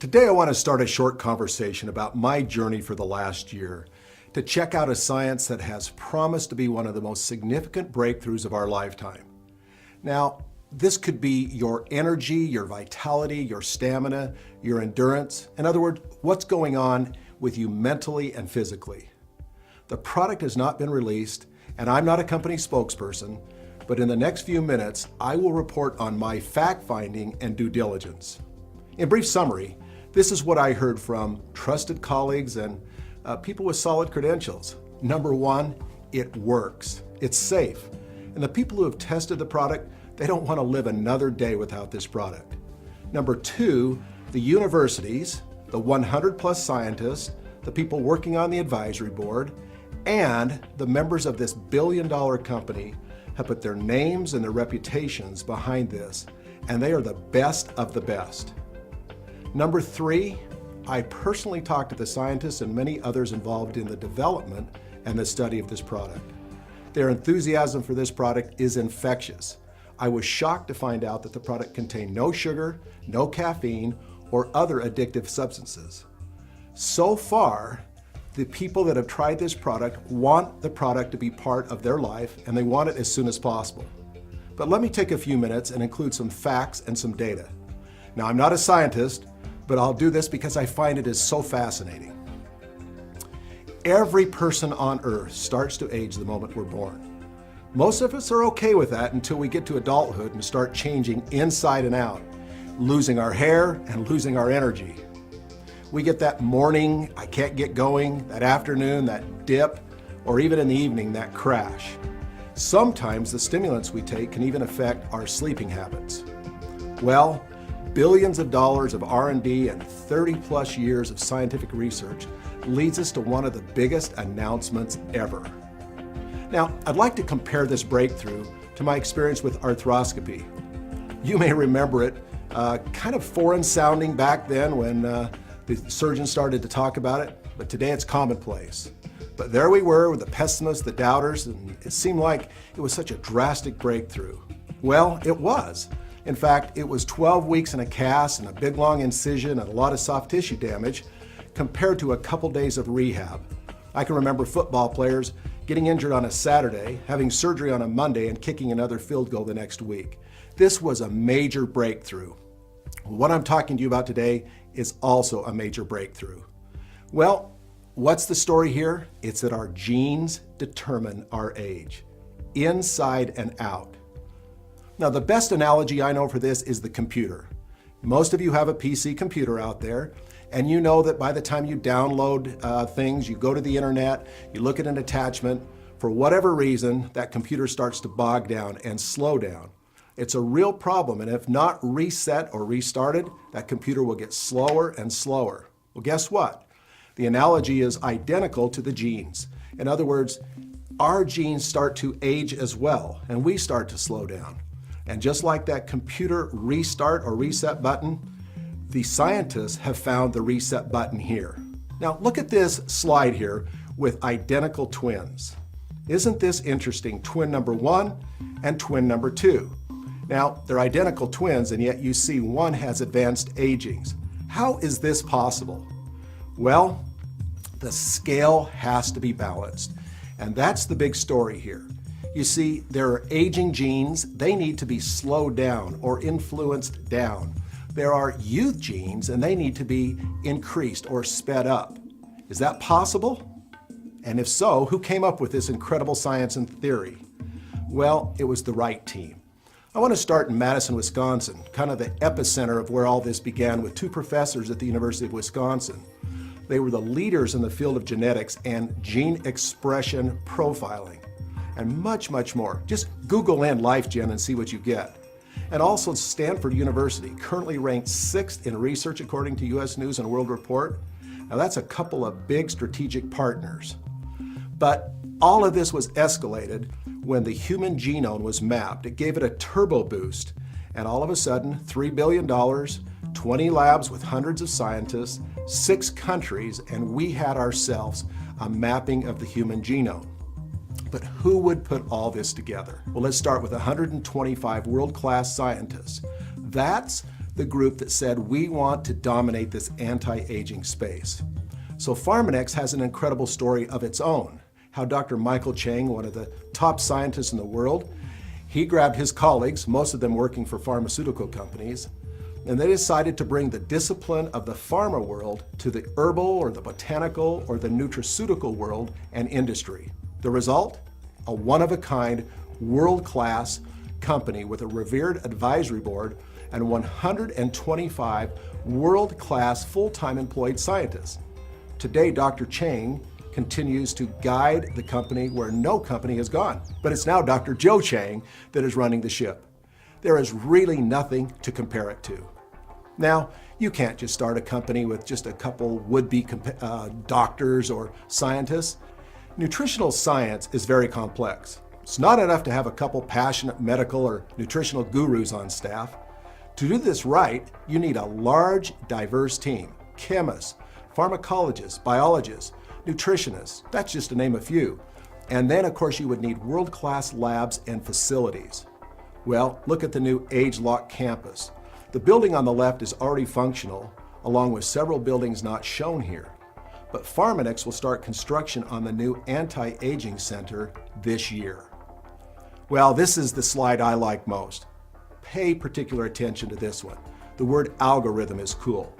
Today I want to start a short conversation about my journey for the last year to check out a science that has promised to be one of the most significant breakthroughs of our lifetime. Now, this could be your energy, your vitality, your stamina, your endurance. In other words, what's going on with you mentally and physically. The product has not been released, and I'm not a company spokesperson, but in the next few minutes, I will report on my fact-finding and due diligence. In brief summary, this is what I heard from trusted colleagues and people with solid credentials. Number one, it works. It's safe. And the people who have tested the product, they don't want to live another day without this product. Number two, the universities, the 100 plus scientists, the people working on the advisory board, and the members of this billion-dollar company have put their names and their reputations behind this, and they are the best of the best. Number three, I personally talked to the scientists and many others involved in the development and the study of this product. Their enthusiasm for this product is infectious. I was shocked to find out that the product contained no sugar, no caffeine, or other addictive substances. So far, the people that have tried this product want the product to be part of their life, and they want it as soon as possible. But let me take a few minutes and include some facts and some data. Now, I'm not a scientist, but I'll do this because I find it is so fascinating. Every person on Earth starts to age the moment we're born. Most of us are okay with that until we get to adulthood and start changing inside and out, losing our hair and losing our energy. We get that morning, I can't get going, that afternoon, that dip, or even in the evening, that crash. Sometimes the stimulants we take can even affect our sleeping habits. Well, billions of dollars of R&D and 30 plus years of scientific research leads us to one of the biggest announcements ever. Now, I'd like to compare this breakthrough to my experience with arthroscopy. You may remember it, kind of foreign sounding back then when the surgeons started to talk about it, but today it's commonplace. But there we were with the pessimists, the doubters, and it seemed like it was such a drastic breakthrough. Well, it was. In fact, it was 12 weeks in a cast and a big long incision and a lot of soft tissue damage compared to a couple days of rehab. I can remember football players getting injured on a Saturday, having surgery on a Monday, and kicking another field goal the next week. This was a major breakthrough. What I'm talking to you about today is also a major breakthrough. Well, what's the story here? It's that our genes determine our age, inside and out. Now, the best analogy I know for this is the computer. Most of you have a PC computer out there, and you know that by the time you download things, you go to the internet, you look at an attachment, for whatever reason, that computer starts to bog down and slow down. It's a real problem, and if not reset or restarted, that computer will get slower and slower. Well, guess what? The analogy is identical to the genes. In other words, our genes start to age as well, and we start to slow down. And just like that computer restart or reset button, the scientists have found the reset button here. Now look at this slide here with identical twins. Isn't this interesting? Twin number one and twin number two. Now they're identical twins, and yet you see one has advanced agings. How is this possible? Well, the scale has to be balanced, and that's the big story here. You see, there are aging genes. They need to be slowed down or influenced down. There are youth genes, and they need to be increased or sped up. Is that possible? And if so, who came up with this incredible science and theory? Well, it was the right team. I want to start in Madison, Wisconsin, kind of the epicenter of where all this began, with two professors at the University of Wisconsin. They were the leaders in the field of genetics and gene expression profiling, and much, much more. Just Google in LifeGen and see what you get. And also Stanford University, currently ranked 6th in research according to US News and World Report. Now that's a couple of big strategic partners. But all of this was escalated when the human genome was mapped. It gave it a turbo boost. And all of a sudden, $3 billion, 20 labs with hundreds of scientists, 6 countries, and we had ourselves a mapping of the human genome. But who would put all this together? Well, let's start with 125 world-class scientists. That's the group that said we want to dominate this anti-aging space. So Pharmanex has an incredible story of its own, how Dr. Michael Chang, one of the top scientists in the world, he grabbed his colleagues, most of them working for pharmaceutical companies, and they decided to bring the discipline of the pharma world to the herbal or the botanical or the nutraceutical world and industry. The result? A one-of-a-kind, world-class company with a revered advisory board and 125 world-class full-time employed scientists. Today, Dr. Chang continues to guide the company where no company has gone. But it's now Dr. Joe Chang that is running the ship. There is really nothing to compare it to. Now, you can't just start a company with just a couple would-be doctors or scientists. Nutritional science is very complex. It's not enough to have a couple passionate medical or nutritional gurus on staff. To do this right, you need a large, diverse team. Chemists, pharmacologists, biologists, nutritionists, that's just to name a few. And then, of course, you would need world-class labs and facilities. Well, look at the new ageLOC campus. The building on the left is already functional, along with several buildings not shown here. But Pharmanex will start construction on the new anti-aging center this year. Well, this is the slide I like most. Pay particular attention to this one. The word algorithm is cool.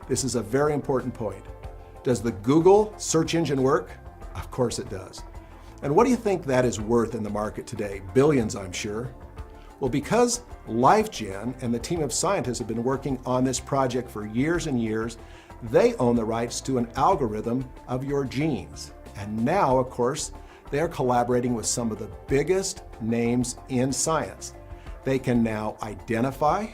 This is a very important point. Does the Google search engine work? Of course it does. And what do you think that is worth in the market today? Billions, I'm sure. Well, because LifeGen and the team of scientists have been working on this project for years and years, they own the rights to an algorithm of your genes. And now, of course, they are collaborating with some of the biggest names in science. They can now identify,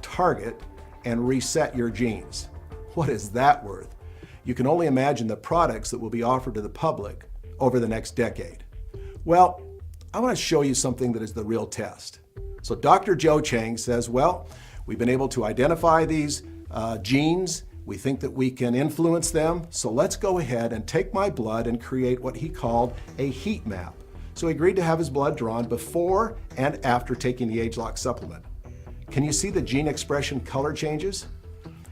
target, and reset your genes. What is that worth? You can only imagine the products that will be offered to the public over the next decade. Well, I want to show you something that is the real test. So Dr. Joe Chang says, well, we've been able to identify these genes. We think that we can influence them. So let's go ahead and take my blood and create what he called a heat map. So he agreed to have his blood drawn before and after taking the ageLOC supplement. Can you see the gene expression color changes?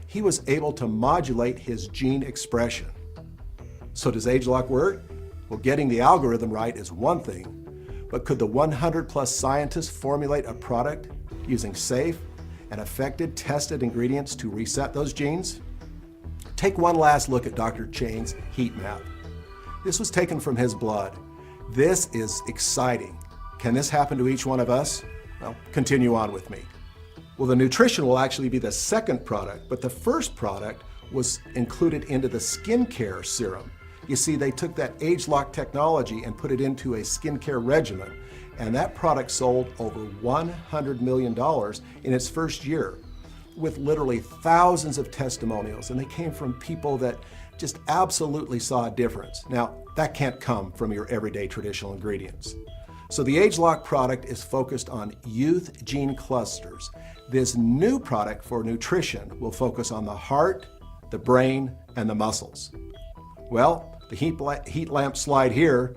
He was able to modulate his gene expression. So does ageLOC work? Well, getting the algorithm right is one thing, but could the 100 plus scientists formulate a product using safe and effective tested ingredients to reset those genes? Take one last look at Dr. Chang's heat map. This was taken from his blood. This is exciting. Can this happen to each one of us? Well, continue on with me. Well, the nutrition will actually be the second product, but the first product was included into the skincare serum. You see, they took that ageLOC technology and put it into a skincare regimen, and that product sold over $100 million in its first year, with literally thousands of testimonials, and they came from people that just absolutely saw a difference. Now, that can't come from your everyday traditional ingredients. So the ageLOC product is focused on youth gene clusters. This new product for nutrition will focus on the heart, the brain, and the muscles. Well, the heat lamp slide here,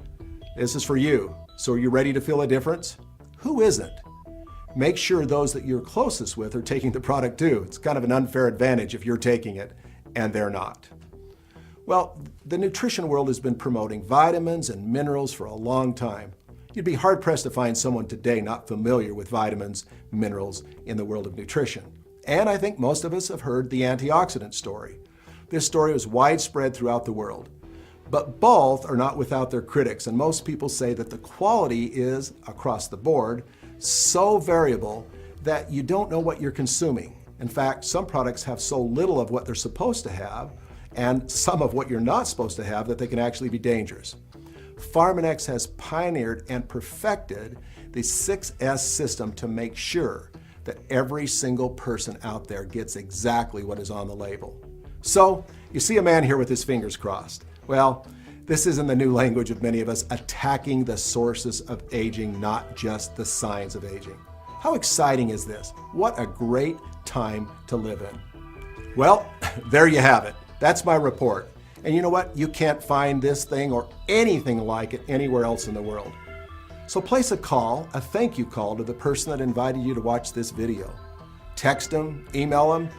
this is for you. So are you ready to feel a difference? Who isn't? Make sure those that you're closest with are taking the product too. It's kind of an unfair advantage if you're taking it and they're not. Well, the nutrition world has been promoting vitamins and minerals for a long time. You'd be hard-pressed to find someone today not familiar with vitamins, minerals in the world of nutrition. And I think most of us have heard the antioxidant story. This story was widespread throughout the world. But both are not without their critics, and most people say that the quality is, across the board, so variable that you don't know what you're consuming. In fact, some products have so little of what they're supposed to have, and some of what you're not supposed to have, that they can actually be dangerous. Pharmanex has pioneered and perfected the 6S system to make sure that every single person out there gets exactly what is on the label. So, you see a man here with his fingers crossed. Well, this is in the new language of many of us, attacking the sources of aging, not just the signs of aging. How exciting is this? What a great time to live in. Well, there you have it. That's my report. And you know what? You can't find this thing or anything like it anywhere else in the world. So place a call, a thank you call to the person that invited you to watch this video. text them, email them,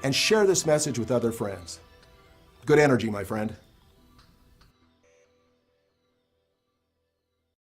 and share this message with other friends. Good energy, my friend.